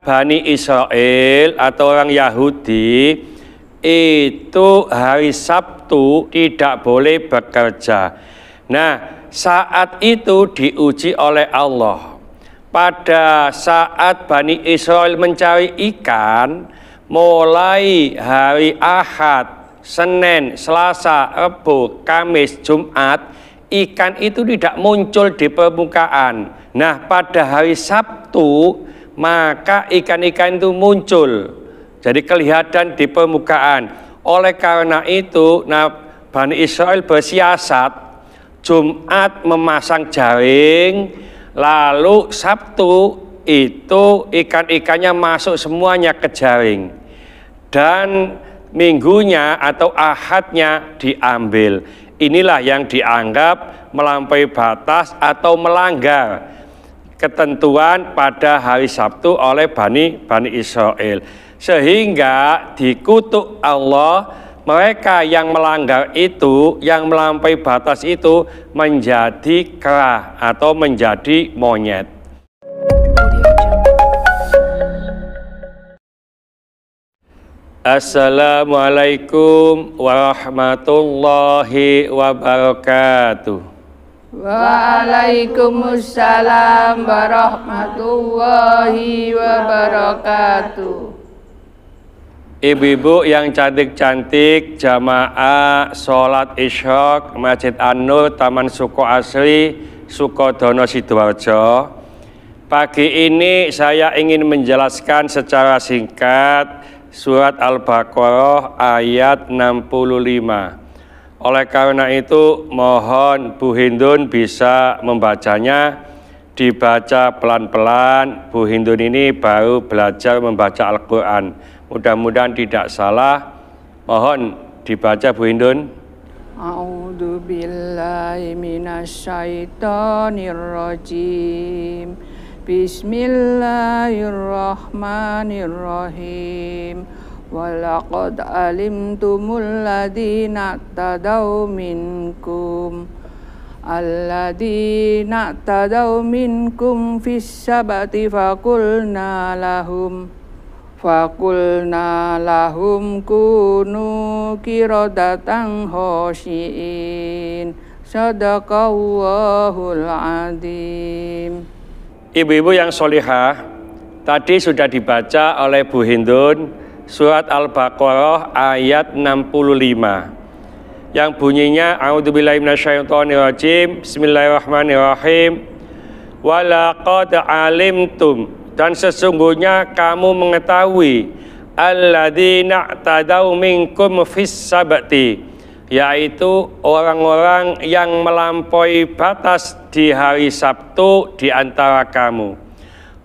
Bani Israel atau orang Yahudi itu hari Sabtu tidak boleh bekerja. Nah, saat itu diuji oleh Allah. Pada saat Bani Israel mencari ikan, mulai hari Ahad, Senin, Selasa, Rabu, Kamis, Jumat, ikan itu tidak muncul di permukaan. Nah, pada hari Sabtu, maka ikan-ikan itu muncul. Jadi kelihatan di permukaan. Oleh karena itu, Bani Israel bersiasat, Jumat memasang jaring, lalu Sabtu itu ikan-ikannya masuk semuanya ke jaring. Dan minggunya atau ahadnya diambil. Inilah yang dianggap melampaui batas atau melanggar ketentuan pada hari Sabtu oleh Bani Israel. Sehingga dikutuk Allah, mereka yang melanggar itu, yang melampaui batas itu menjadi kera atau menjadi monyet. Assalamualaikum warahmatullahi wabarakatuh. Waalaikumsalam warahmatullahi wabarakatuh. Ibu-ibu yang cantik-cantik, jamaah sholat Isyraq Masjid An-Nur Taman Suko Asri, Sukodono, Sidoarjo. Pagi ini saya ingin menjelaskan secara singkat surat Al-Baqarah ayat 65. Oleh karena itu mohon Bu Hindun bisa membacanya, dibaca pelan-pelan. Bu Hindun ini baru belajar membaca Al-Quran. Mudah-mudahan tidak salah. Mohon dibaca Bu Hindun. A'udzu billahi minasyaitonir rajim. Bismillahirrahmanirrahim. Walaqad alimtumul ladzina tadaw minkum alladzina tadaw minkum fis sabati faqulna lahum kunu qiradatan khashiin. Sadaqallahul adzim. Ibu-ibu yang sholihah, tadi sudah dibaca oleh Bu Hindun surat Al-Baqarah ayat 65 yang bunyinya a'udzubillahi minasyaitonirrajim, bismillahirrahmanirrahim. Walaqad alimtum, dan sesungguhnya kamu mengetahui, alladzina tadaw minkum fis sabti, yaitu orang-orang yang melampaui batas di hari Sabtu di antara kamu.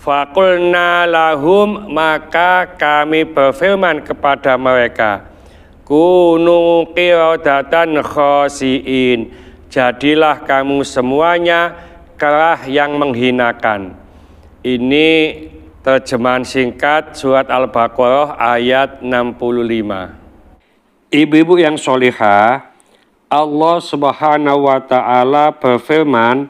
Faqulna lahum, maka kami berfirman kepada mereka, kunu qiradatan khasiin, jadilah kamu semuanya kera yang menghinakan. Ini terjemahan singkat surat Al-Baqarah ayat 65. Ibu-ibu yang sholihah, Allah Subhanahu wa Ta'ala berfirman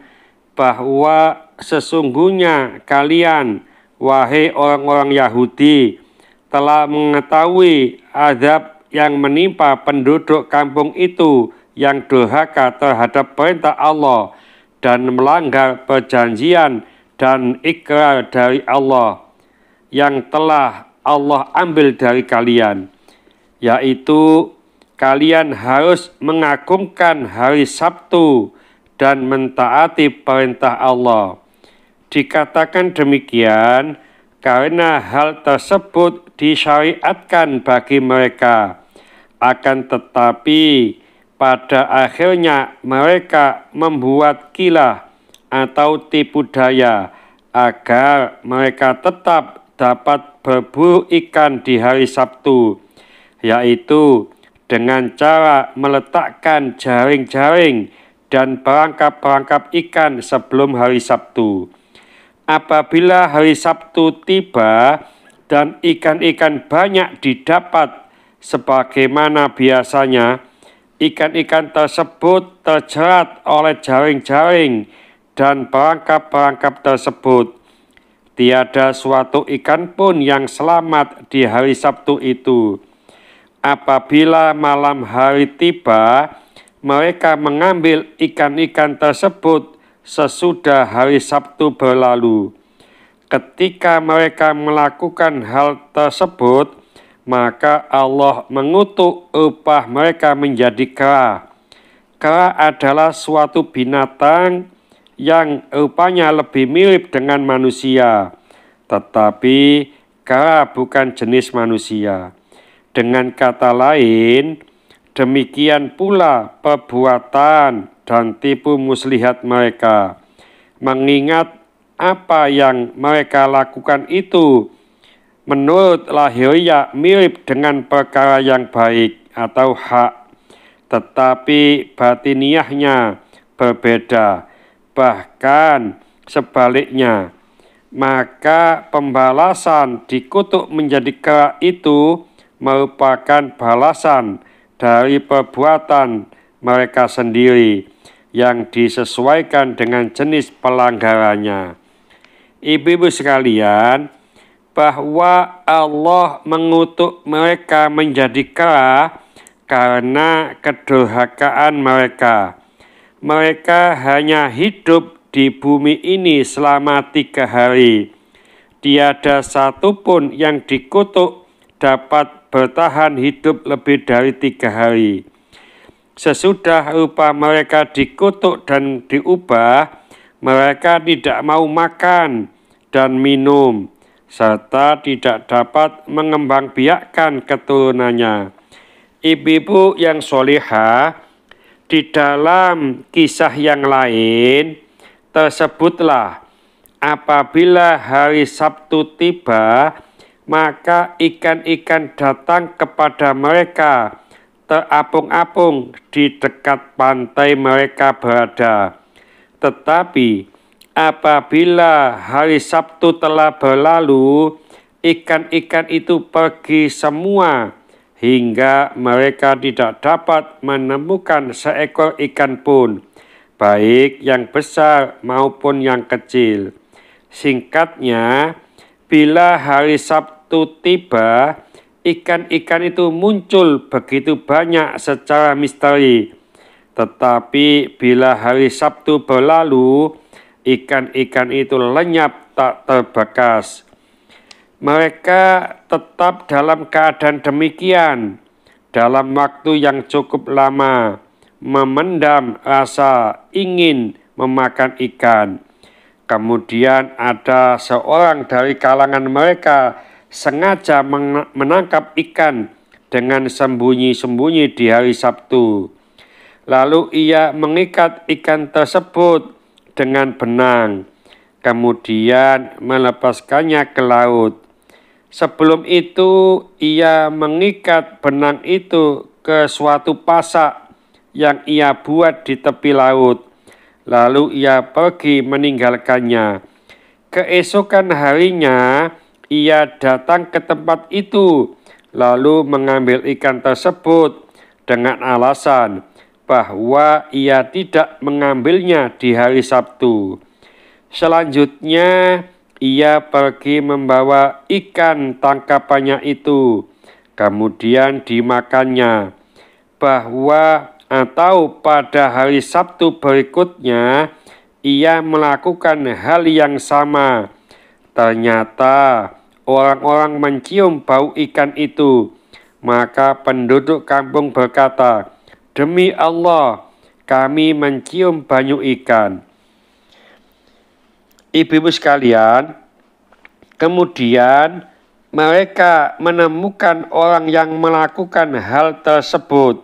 bahwa sesungguhnya kalian, wahai orang-orang Yahudi, telah mengetahui azab yang menimpa penduduk kampung itu yang durhaka terhadap perintah Allah dan melanggar perjanjian dan ikrar dari Allah yang telah Allah ambil dari kalian, yaitu kalian harus mengagungkan hari Sabtu dan mentaati perintah Allah. Dikatakan demikian karena hal tersebut disyariatkan bagi mereka. Akan tetapi pada akhirnya mereka membuat kilah atau tipu daya agar mereka tetap dapat berburu ikan di hari Sabtu, yaitu dengan cara meletakkan jaring-jaring dan perangkap-perangkap ikan sebelum hari Sabtu. Apabila hari Sabtu tiba dan ikan-ikan banyak didapat sebagaimana biasanya, ikan-ikan tersebut terjerat oleh jaring-jaring dan perangkap-perangkap tersebut. tiada suatu ikan pun yang selamat di hari Sabtu itu. Apabila malam hari tiba, mereka mengambil ikan-ikan tersebut sesudah hari Sabtu berlalu. Ketika mereka melakukan hal tersebut, maka Allah mengutuk upah mereka menjadi kera. Kera adalah suatu binatang yang rupanya lebih mirip dengan manusia, tetapi kera bukan jenis manusia. Dengan kata lain, demikian pula perbuatan dan tipu muslihat mereka. Mengingat apa yang mereka lakukan itu menurut lahiriah mirip dengan perkara yang baik atau hak, tetapi batiniahnya berbeda, bahkan sebaliknya. Maka pembalasan dikutuk menjadi kera itu merupakan balasan dari perbuatan mereka sendiri yang disesuaikan dengan jenis pelanggarannya. Ibu-ibu sekalian, bahwa Allah mengutuk mereka menjadi kera karena kedurhakaan mereka. Mereka hanya hidup di bumi ini selama 3 hari. Tiada satupun yang dikutuk dapat bertahan hidup lebih dari 3 hari. Sesudah rupa mereka dikutuk dan diubah, mereka tidak mau makan dan minum, serta tidak dapat mengembangbiakkan keturunannya. Ibu-ibu yang sholihah, di dalam kisah yang lain tersebutlah apabila hari Sabtu tiba, maka ikan-ikan datang kepada mereka terapung-apung di dekat pantai mereka berada. Tetapi apabila hari Sabtu telah berlalu, ikan-ikan itu pergi semua hingga mereka tidak dapat menemukan seekor ikan pun, baik yang besar maupun yang kecil. Singkatnya, bila hari Sabtu tiba, ikan-ikan itu muncul begitu banyak secara misteri. Tetapi bila hari Sabtu berlalu, ikan-ikan itu lenyap tak terbekas. Mereka tetap dalam keadaan demikian dalam waktu yang cukup lama, memendam rasa ingin memakan ikan. Kemudian ada seorang dari kalangan mereka sengaja menangkap ikan dengan sembunyi-sembunyi di hari Sabtu. Lalu ia mengikat ikan tersebut dengan benang, kemudian melepaskannya ke laut. Sebelum itu, ia mengikat benang itu ke suatu pasak yang ia buat di tepi laut. Lalu ia pergi meninggalkannya. Keesokan harinya, ia datang ke tempat itu, lalu mengambil ikan tersebut dengan alasan bahwa ia tidak mengambilnya di hari Sabtu. Selanjutnya, ia pergi membawa ikan tangkapannya itu, kemudian dimakannya. Atau pada hari Sabtu berikutnya, ia melakukan hal yang sama. Ternyata orang-orang mencium bau ikan itu. Maka penduduk kampung berkata, "Demi Allah, kami mencium banyu ikan." Ibu-ibu sekalian, kemudian mereka menemukan orang yang melakukan hal tersebut.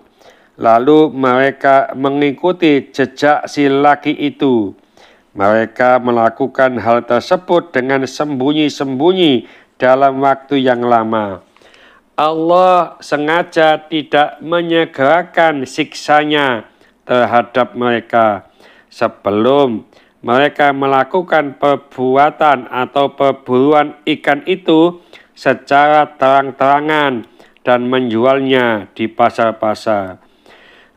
Lalu mereka mengikuti jejak si laki itu. Mereka melakukan hal tersebut dengan sembunyi-sembunyi dalam waktu yang lama. Allah sengaja tidak menyegerakan siksanya terhadap mereka sebelum mereka melakukan perbuatan atau perburuan ikan itu secara terang-terangan dan menjualnya di pasar-pasar.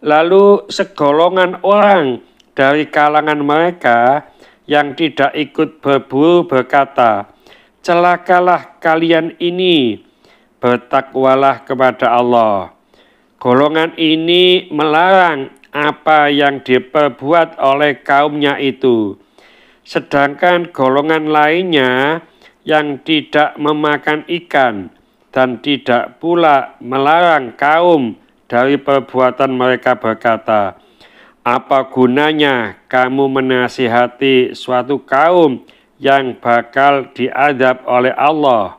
Lalu segolongan orang dari kalangan mereka yang tidak ikut berburu berkata, celakalah kalian ini, bertakwalah kepada Allah. Golongan ini melarang apa yang diperbuat oleh kaumnya itu. Sedangkan golongan lainnya yang tidak memakan ikan dan tidak pula melarang kaum dari perbuatan mereka berkata, apa gunanya kamu menasihati suatu kaum yang bakal diadab oleh Allah,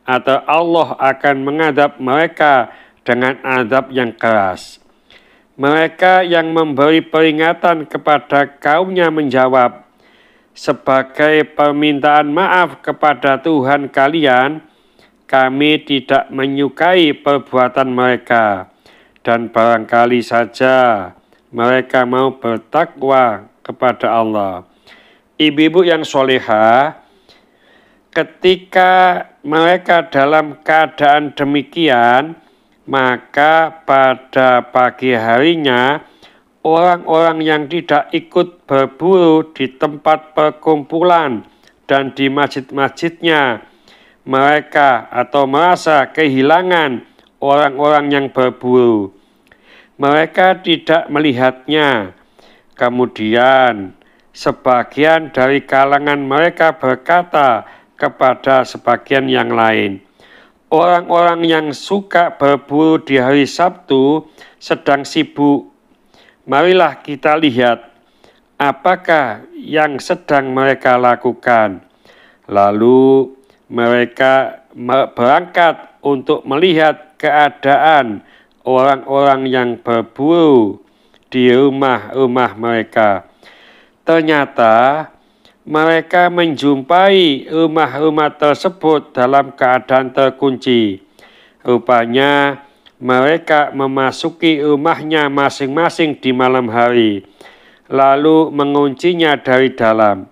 atau Allah akan mengadab mereka dengan adab yang keras. Mereka yang memberi peringatan kepada kaumnya menjawab, sebagai permintaan maaf kepada Tuhan kalian, kami tidak menyukai perbuatan mereka, dan barangkali saja mereka mau bertakwa kepada Allah. Ibu-ibu yang solehah, ketika mereka dalam keadaan demikian, maka pada pagi harinya orang-orang yang tidak ikut berburu di tempat perkumpulan dan di masjid-masjidnya, mereka atau merasa kehilangan orang-orang yang berburu. Mereka tidak melihatnya. Kemudian sebagian dari kalangan mereka berkata kepada sebagian yang lain, orang-orang yang suka berburu di hari Sabtu sedang sibuk. Marilah kita lihat apakah yang sedang mereka lakukan. Lalu mereka berangkat untuk melihat keadaan orang-orang yang berburu di rumah-rumah mereka. Ternyata mereka menjumpai rumah-rumah tersebut dalam keadaan terkunci. Rupanya mereka memasuki rumahnya masing-masing di malam hari, lalu menguncinya dari dalam,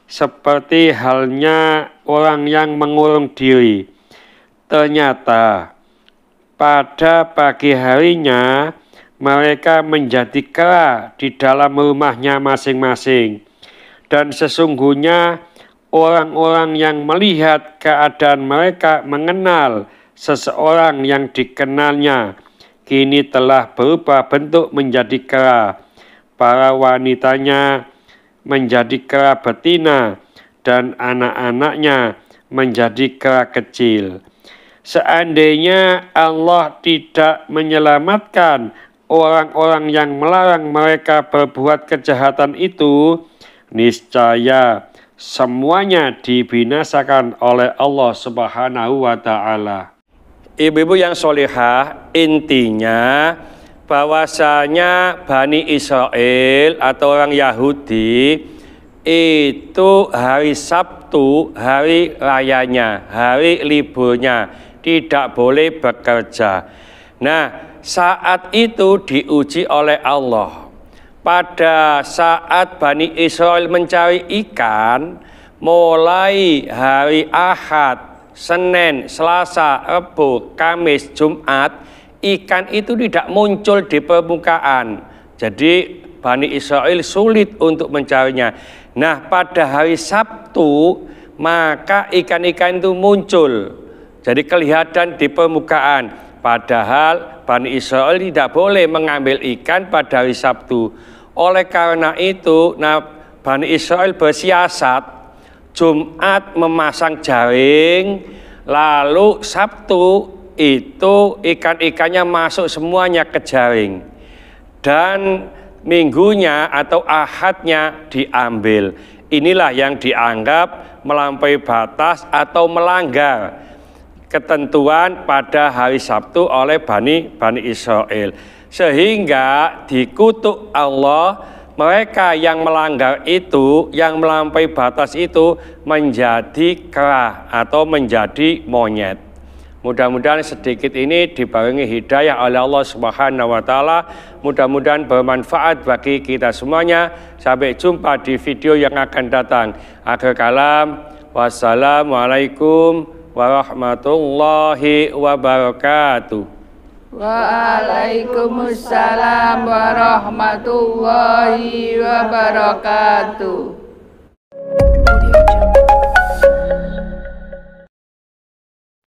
seperti halnya orang yang mengurung diri. Ternyata pada pagi harinya mereka menjadi kera di dalam rumahnya masing-masing. Dan sesungguhnya orang-orang yang melihat keadaan mereka mengenal seseorang yang dikenalnya kini telah berubah bentuk menjadi kera. Para wanitanya menjadi kera betina dan anak-anaknya menjadi kera kecil. Seandainya Allah tidak menyelamatkan orang-orang yang melarang mereka berbuat kejahatan itu, niscaya semuanya dibinasakan oleh Allah Subhanahu wa Ta'ala. Ibu-ibu yang solehah, intinya bahwasanya Bani Israel atau orang Yahudi itu hari Sabtu, hari rayanya, hari liburnya, tidak boleh bekerja. Nah, saat itu diuji oleh Allah. Pada saat Bani Israel mencari ikan, mulai hari Ahad, Senin, Selasa, Rabu, Kamis, Jumat, ikan itu tidak muncul di permukaan. Jadi Bani Israel sulit untuk mencarinya. Nah, pada hari Sabtu, maka ikan-ikan itu muncul. Jadi kelihatan di permukaan. Padahal Bani Israel tidak boleh mengambil ikan pada hari Sabtu. Oleh karena itu, Bani Israel bersiasat, Jumat memasang jaring, lalu Sabtu itu ikan-ikannya masuk semuanya ke jaring. Dan minggunya atau Ahadnya diambil. Inilah yang dianggap melampaui batas atau melanggar ketentuan pada hari Sabtu oleh Bani Israel. Sehingga dikutuk Allah, mereka yang melanggar itu, yang melampaui batas itu menjadi kera atau menjadi monyet. Mudah-mudahan sedikit ini dibarengi hidayah oleh Allah Subhanahu wa Ta'ala. Mudah-mudahan bermanfaat bagi kita semuanya. Sampai jumpa di video yang akan datang. Akhir kalam, wassalamualaikum warahmatullahi wabarakatuh. Waalaikumsalam warahmatullahi wabarakatuh.